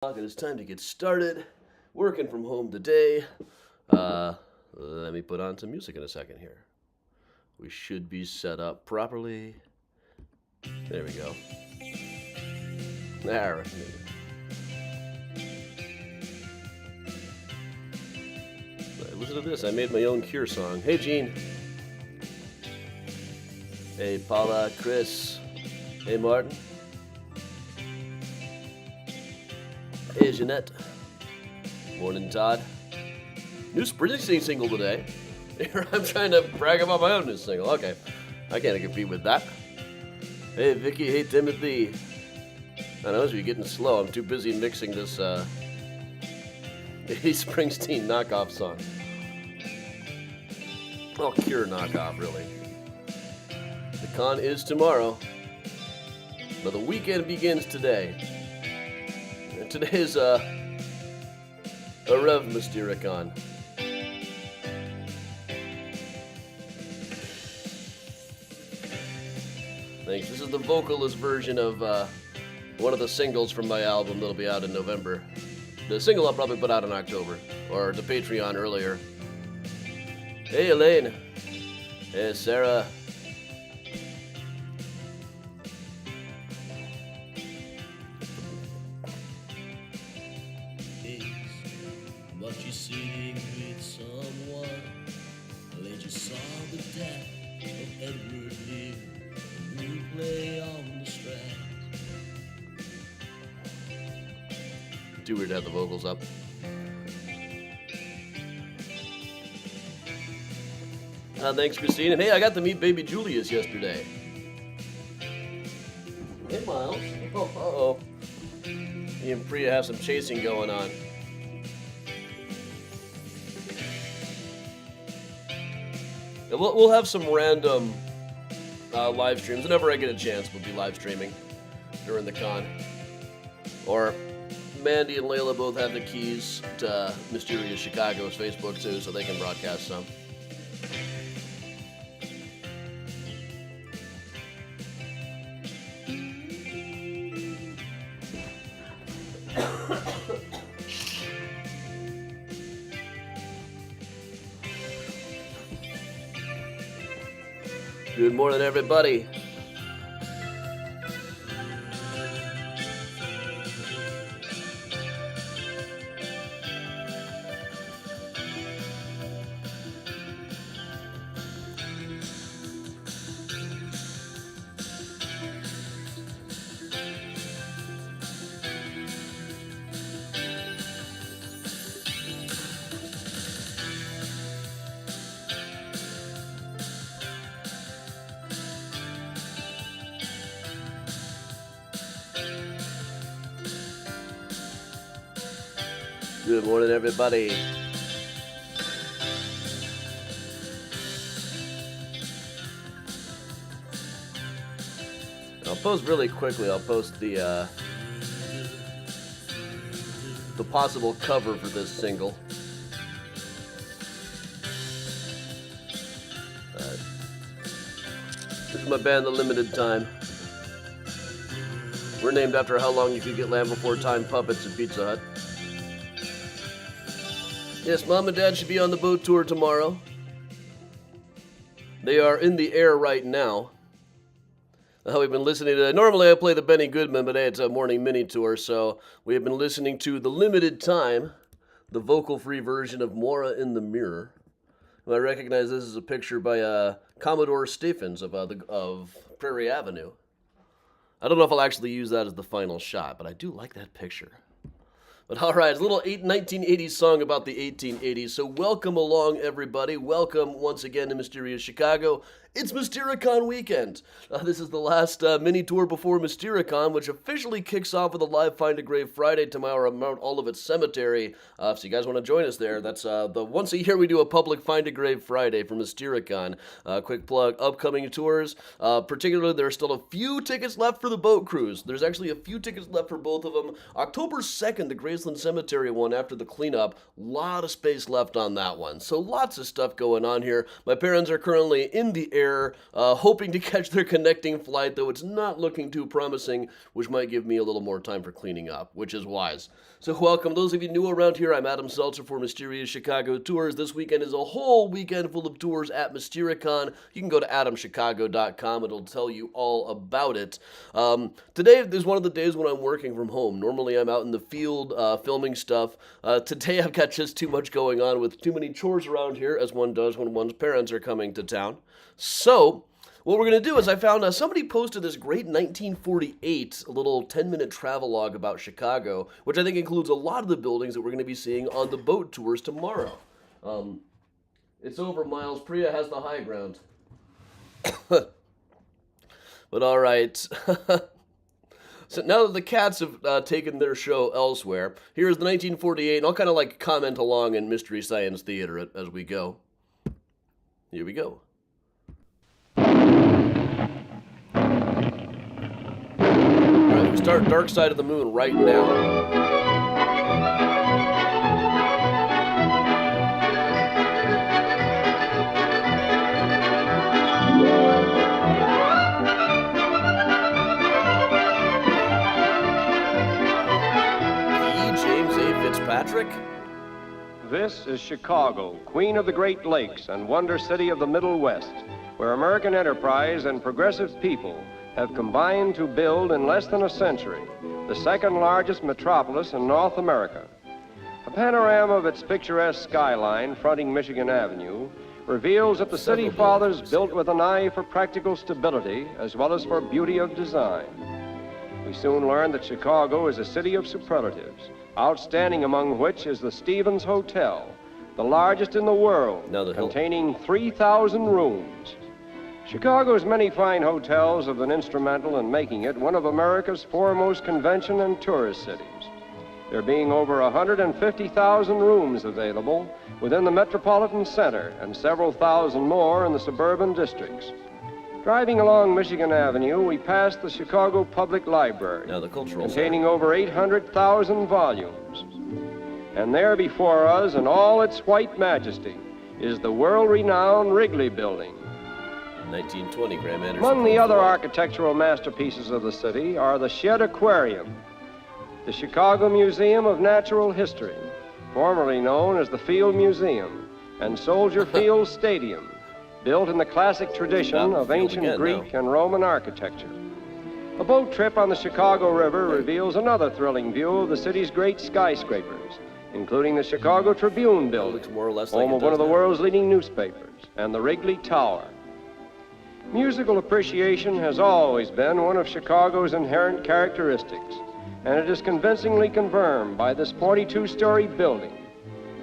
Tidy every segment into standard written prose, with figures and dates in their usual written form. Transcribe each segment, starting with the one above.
It is time to get started. Working from home today. Let me put on some music in a second here. We should be set up properly. There we go. All right. Listen to this. I made my own Cure song. Hey, Gene. Hey, Paula, Chris. Hey, Martin. Hey, Jeanette. Morning, Todd. New Springsteen single today. Here I'm trying to brag about my own new single. Okay, I can't compete with that. Hey, Vicky. Hey, Timothy. I know, as we're getting slow, I'm too busy mixing this Hey, Springsteen knockoff song. Oh, Cure knockoff, really. The con is tomorrow, but the weekend begins today. Today is a Rev MYSTERICON. Thanks. This is the vocalist version of one of the singles from my album that'll be out in November. The single I'll probably put out in October, or the Patreon earlier. Hey, Elaine. Hey, Sarah. But you're sitting with someone. They just saw the death of Edward Lee, who play on the Strand. Too weird to have the vocals up. Thanks, Christine. And hey, I got to meet baby Julius yesterday. Hey, Miles. Uh-oh. Me and Priya have some chasing going on. We'll have some random live streams. Whenever I get a chance, we'll be live streaming during the con. Or Mandy and Layla both have the keys to Mysterious Chicago's Facebook too, so they can broadcast some. Good morning, everybody. Good morning, everybody. I'll post really quickly. I'll post the possible cover for this single. This is my band, The Limited Time. We're named after how long you could get Land Before Time puppets at Pizza Hut. Yes, Mom and Dad should be on the boat tour tomorrow. They are in the air right now. We've been listening to... Normally I play the Benny Goodman, but today it's a morning mini tour, so we have been listening to The Limited Time, the vocal-free version of Mora in the Mirror. I recognize this as a picture by Commodore Stephens of Prairie Avenue. I don't know if I'll actually use that as the final shot, but I do like that picture. But all right, it's a little 1980s song about the 1880s. So welcome along, everybody. Welcome once again to Mysterious Chicago. It's Mystericon weekend. This is the last mini tour before Mystericon, which officially kicks off with a live Find a Grave Friday tomorrow at Mount Olivet Cemetery. So you guys want to join us there? That's the once a year we do a public Find a Grave Friday for Mystericon. Quick plug, upcoming tours. Particularly, there are still a few tickets left for the boat cruise. There's actually a few tickets left for both of them. October 2nd, the Graceland Cemetery one after the cleanup. Lot of space left on that one. So lots of stuff going on here. My parents are currently in the air, hoping to catch their connecting flight, though it's not looking too promising, which might give me a little more time for cleaning up, which is wise. So welcome. Those of you new around here, I'm Adam Seltzer for Mysterious Chicago Tours. This weekend is a whole weekend full of tours at MYSTERICON. You can go to adamchicago.com. It'll tell you all about it. Today is one of the days when I'm working from home. Normally I'm out in the field filming stuff. Today I've got just too much going on with too many chores around here, as one does when one's parents are coming to town. So what we're going to do is I found somebody posted this great 1948 little 10-minute travelogue about Chicago, which I think includes a lot of the buildings that we're going to be seeing on the boat tours tomorrow. It's over, Miles. Priya has the high ground. But all right. So now that the cats have taken their show elsewhere, here's the 1948, and I'll kind of like comment along in Mystery Science Theater as we go. Here we go. We start Dark Side of the Moon right now. James A. Fitzpatrick? This is Chicago, queen of the Great Lakes and wonder city of the Middle West, where American enterprise and progressive people have combined to build in less than a century the second largest metropolis in North America. A panorama of its picturesque skyline fronting Michigan Avenue reveals that the city fathers built with an eye for practical stability as well as for beauty of design. We soon learned that Chicago is a city of superlatives, outstanding among which is the Stevens Hotel, the largest in the world, containing 3,000 rooms. Chicago's many fine hotels have been instrumental in making it one of America's foremost convention and tourist cities. There being over 150,000 rooms available within the metropolitan center and several thousand more in the suburban districts. Driving along Michigan Avenue, we passed the Chicago Public Library, containing over 800,000 volumes. And there before us, in all its white majesty, is the world-renowned Wrigley Building. 1920, Graham Anderson. Among the other architectural masterpieces of the city are the Shedd Aquarium, the Chicago Museum of Natural History, formerly known as the Field Museum, and Soldier Field Stadium, built in the classic tradition of ancient Greek and Roman architecture. A boat trip on the Chicago River reveals another thrilling view of the city's great skyscrapers, including the Chicago Tribune building, home of one of the world's leading newspapers, and the Wrigley Tower. Musical appreciation has always been one of Chicago's inherent characteristics, and it is convincingly confirmed by this 42-story building,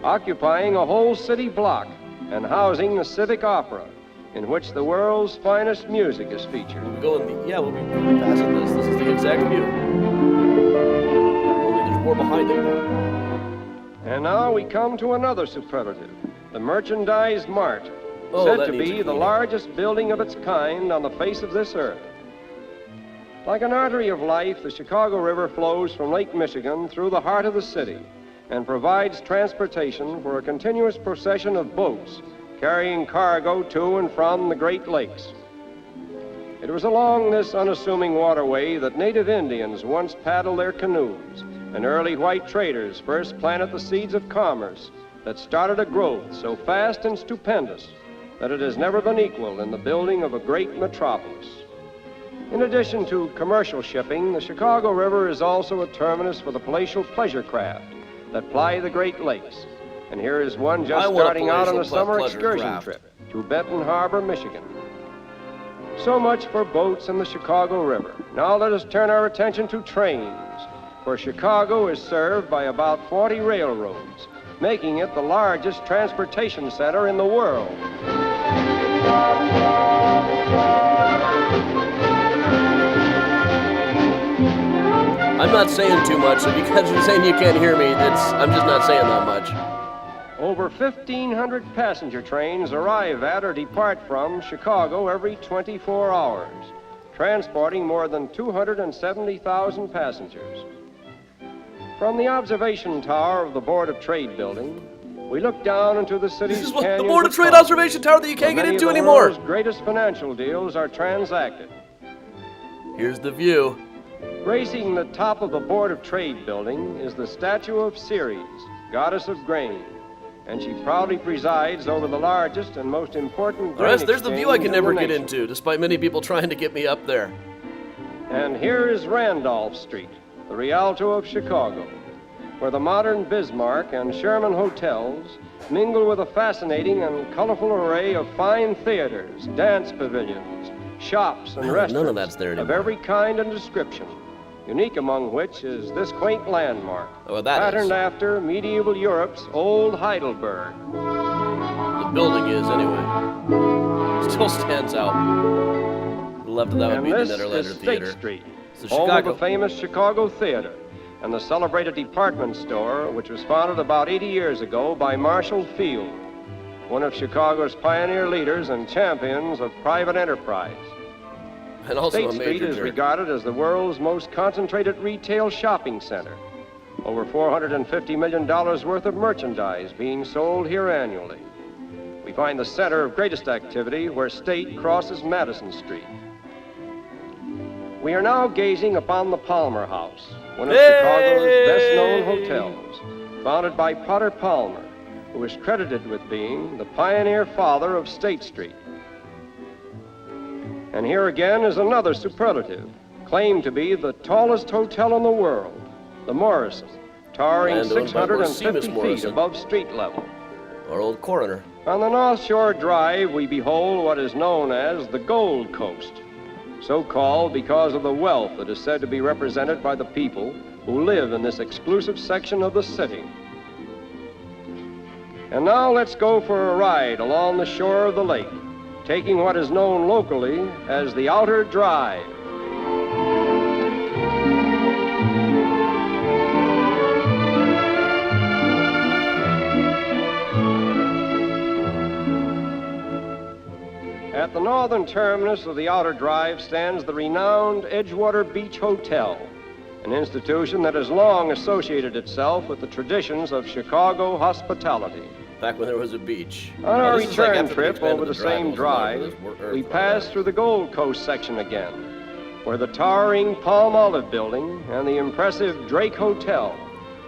occupying a whole city block and housing the Civic Opera, in which the world's finest music is featured. We'll be passing this. This is the exact view. Only there's more behind it now. And now we come to another superlative, the Merchandise Mart, Oh, said to be the largest building of its kind on the face of this earth. Like an artery of life, the Chicago River flows from Lake Michigan through the heart of the city and provides transportation for a continuous procession of boats carrying cargo to and from the Great Lakes. It was along this unassuming waterway that native Indians once paddled their canoes, and early white traders first planted the seeds of commerce that started a growth so fast and stupendous that it has never been equaled in the building of a great metropolis. In addition to commercial shipping, the Chicago River is also a terminus for the palatial pleasure craft that ply the Great Lakes. And here is one just starting out on a summer excursion trip to Benton Harbor, Michigan. So much for boats and the Chicago River. Now let us turn our attention to trains, for Chicago is served by about 40 railroads, making it the largest transportation center in the world. I'm not saying too much, so if you guys are saying you can't hear me, I'm just not saying that much. Over 1,500 passenger trains arrive at or depart from Chicago every 24 hours, transporting more than 270,000 passengers. From the observation tower of the Board of Trade building, we look down into the city's This is what the canyons Board of Trade commerce, Observation Tower that you can't where get many into of the anymore. world's greatest financial deals are transacted. Here's the view. Gracing the top of the Board of Trade building is the statue of Ceres, goddess of grain, and she proudly presides over the largest and most important All grain right, there's the view I exchange can in never the get nation. into, despite many people trying to get me up there. And here is Randolph Street, the Rialto of Chicago, where the modern Bismarck and Sherman hotels mingle with a fascinating and colorful array of fine theaters, dance pavilions, shops, and None of restaurants that's there of anymore. every kind and description, unique among which is this quaint landmark, Oh, that patterned is. after medieval Europe's old Heidelberg. The building is, anyway. Still stands out. To the left of that would And be the this Netherlander is State Theater. Street, So home Chicago. of the famous Chicago Theater, and the celebrated department store, which was founded about 80 years ago by Marshall Field, one of Chicago's pioneer leaders and champions of private enterprise. And also State a Street major is jerk. regarded as the world's most concentrated retail shopping center. Over $450 million worth of merchandise being sold here annually. We find the center of greatest activity where State crosses Madison Street. We are now gazing upon the Palmer House, one of Chicago's best-known hotels, founded by Potter Palmer, who is credited with being the pioneer father of State Street. And here again is another superlative, claimed to be the tallest hotel in the world, the Morrison, towering And owned by Seamus 650 feet Morrison. above street level. Our old coroner. On the North Shore Drive, we behold what is known as the Gold Coast, so called because of the wealth that is said to be represented by the people who live in this exclusive section of the city. And now let's go for a ride along the shore of the lake, taking what is known locally as the Outer Drive. At the northern terminus of the Outer Drive stands the renowned Edgewater Beach Hotel, an institution that has long associated itself with the traditions of Chicago hospitality. Back when there was a beach. On our this is like return after they trip expanded over the drive, it same was no longer drive, this we earth passed drive. through the Gold Coast section again, where the towering Palm Olive Building and the impressive Drake Hotel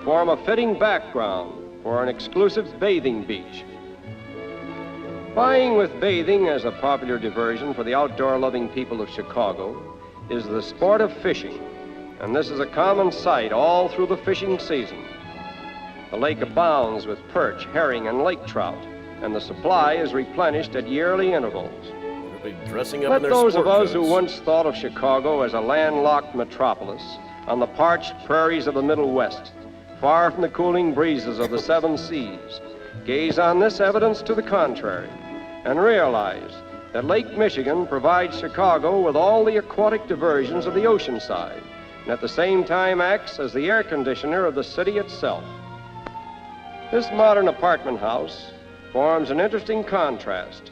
form a fitting background for an exclusive bathing beach. Vying with bathing as a popular diversion for the outdoor-loving people of Chicago is the sport of fishing, and this is a common sight all through the fishing season. The lake abounds with perch, herring, and lake trout, and the supply is replenished at yearly intervals. Everybody dressing up in Let their those sport of us who coats. once thought of Chicago as a landlocked metropolis on the parched prairies of the Middle West, far from the cooling breezes of the seven seas, gaze on this evidence to the contrary and realize that Lake Michigan provides Chicago with all the aquatic diversions of the ocean side, and at the same time acts as the air conditioner of the city itself. This modern apartment house forms an interesting contrast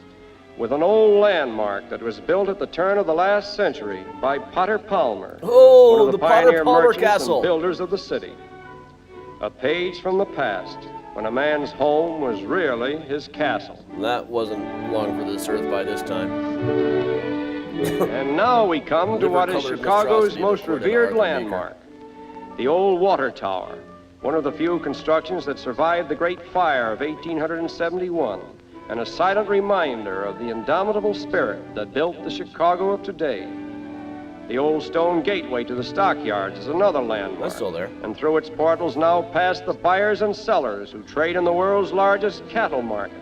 with an old landmark that was built at the turn of the last century by Potter Palmer, Oh, one of the the Potter pioneer Palmer merchants Castle. and builders of the city. A page from the past, when a man's home was really his castle. That wasn't long for this earth by this time. And now we come to what is River-colored Chicago's monstrosity most recorded revered Arthur Baker. landmark, the old water tower, one of the few constructions that survived the Great Fire of 1871, and a silent reminder of the indomitable spirit that built the Chicago of today. The old stone gateway to the stockyards is another landmark. That's still there. And through its portals now pass the buyers and sellers who trade in the world's largest cattle market.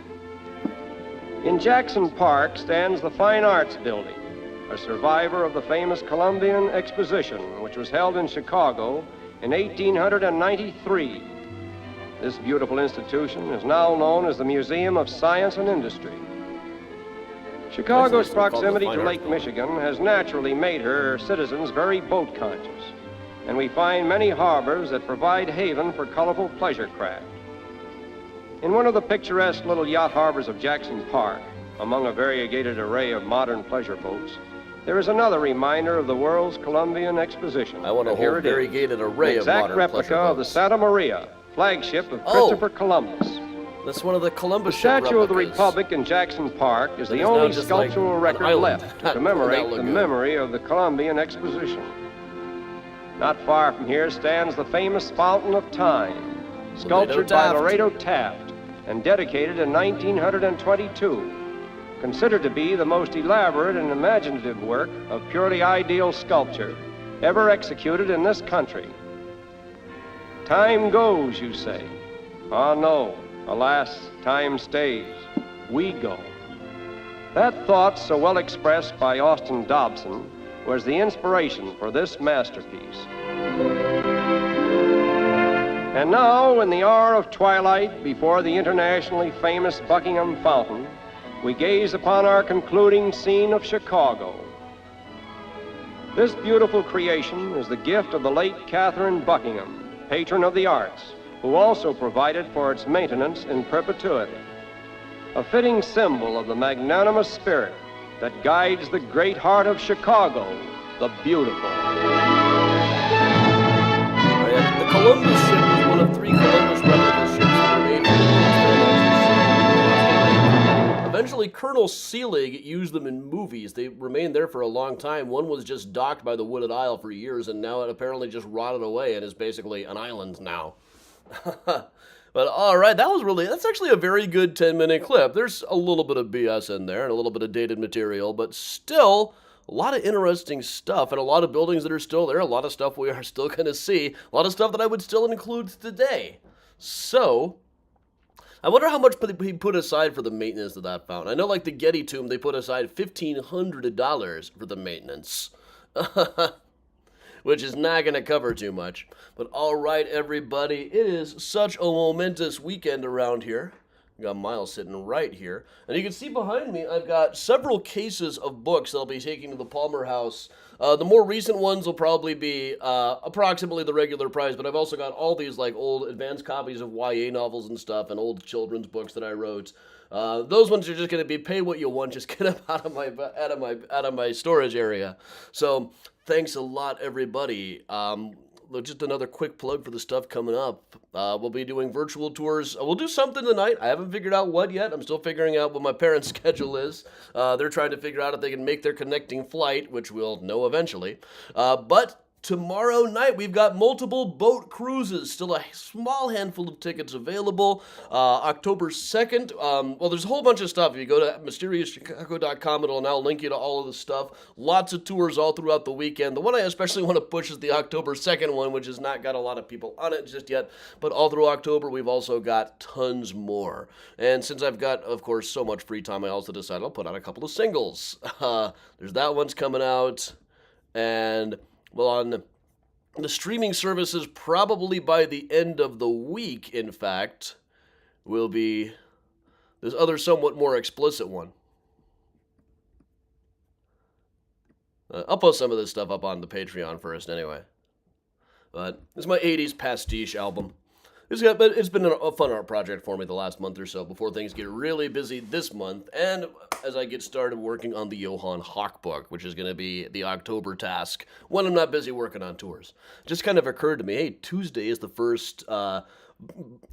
In Jackson Park stands the Fine Arts Building, a survivor of the famous Columbian Exposition, which was held in Chicago in 1893. This beautiful institution is now known as the Museum of Science and Industry. Chicago's Actually, it's called the proximity Fine to Arts Lake Building. Michigan has naturally made her citizens very boat conscious, and we find many harbors that provide haven for colorful pleasure craft. In one of the picturesque little yacht harbors of Jackson Park, among a variegated array of modern pleasure boats, there is another reminder of the world's Columbian Exposition. I want a And here whole it is, variegated an array of exact modern replica pleasure of the boats. Santa Maria, flagship of Oh. Christopher Columbus. That's one of the The Columbus ship statue of the replicas. Republic in Jackson Park is That the is now only just like sculptural an record island. left to That commemorate the lagoon. memory of the Columbian Exposition. Not far from here stands the famous Fountain of Time, sculptured by Taft. Laredo Taft and dedicated in 1922, considered to be the most elaborate and imaginative work of purely ideal sculpture ever executed in this country. Time goes, you say. Ah, no. Alas, time stays. We go. That thought, so well expressed by Austin Dobson, was the inspiration for this masterpiece. And now, in the hour of twilight before the internationally famous Buckingham Fountain, we gaze upon our concluding scene of Chicago. This beautiful creation is the gift of the late Catherine Buckingham, patron of the arts, who also provided for its maintenance in perpetuity. A fitting symbol of the magnanimous spirit that guides the great heart of Chicago, the beautiful. The Columbus ship was one of 3 Columbus replica ships that were made for the World's Fair. Eventually, Colonel Seelig used them in movies. They remained there for a long time. One was just docked by the Wooded Isle for years, and now it apparently just rotted away and is basically an island now. But all right, that's actually a very good 10-minute clip. There's a little bit of BS in there and a little bit of dated material, but still a lot of interesting stuff and a lot of buildings that are still there, a lot of stuff we are still going to see, a lot of stuff that I would still include today. So, I wonder how much he put aside for the maintenance of that fountain. I know, like the Getty tomb, they put aside $1,500 for the maintenance. Which is not going to cover too much. But all right, everybody, it is such a momentous weekend around here. We got Miles sitting right here. And you can see behind me, I've got several cases of books that I'll be taking to the Palmer House. The more recent ones will probably be approximately the regular price, but I've also got all these like old advanced copies of YA novels and stuff and old children's books that I wrote. Those ones are just going to be pay what you want, just get them out of my storage area. So thanks a lot, everybody. Just another quick plug for the stuff coming up. We'll be doing virtual tours. We'll do something tonight. I haven't figured out what yet. I'm still figuring out what my parents' schedule is. They're trying to figure out if they can make their connecting flight, which we'll know eventually. But tomorrow night, we've got multiple boat cruises. Still a small handful of tickets available. October 2nd. Well, there's a whole bunch of stuff. If you go to MysteriousChicago.com, it'll now link you to all of the stuff. Lots of tours all throughout the weekend. The one I especially want to push is the October 2nd one, which has not got a lot of people on it just yet. But all through October, we've also got tons more. And since I've got, of course, so much free time, I also decided I'll put out a couple of singles. There's that one's coming out. And well, on the streaming services, probably by the end of the week, in fact, will be this other somewhat more explicit one. I'll post some of this stuff up on the Patreon first anyway. But this is my 80s pastiche album. It's been a fun art project for me the last month or so before things get really busy this month, and as I get started working on the Johann Hawk book, which is going to be the October task when I'm not busy working on tours. It just kind of occurred to me, hey, Tuesday is the first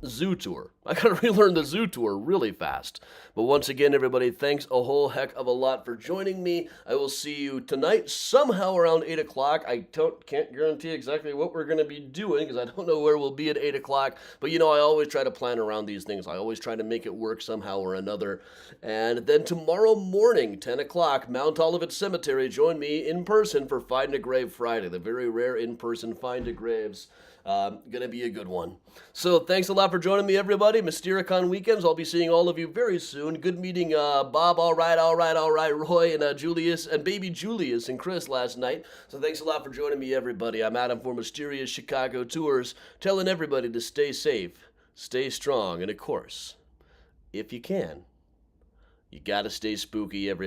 zoo tour. I gotta relearn the zoo tour really fast. But once again, everybody, thanks a whole heck of a lot for joining me. I will see you tonight somehow around 8 o'clock. I can't guarantee exactly what we're gonna be doing because I don't know where we'll be at 8 o'clock. But you know, I always try to plan around these things. I always try to make it work somehow or another. And then tomorrow morning, 10 o'clock, Mount Olivet Cemetery, join me in person for Find a Grave Friday, the very rare in-person Find a Graves. Gonna be a good one. So thanks a lot for joining me, everybody. MYSTERICON weekends. I'll be seeing all of you very soon. Good meeting Bob, all right, Roy, and Julius, and baby Julius and Chris last night. So thanks a lot for joining me, everybody. I'm Adam for Mysterious Chicago Tours, telling everybody to stay safe, stay strong, and of course, if you can, you gotta stay spooky every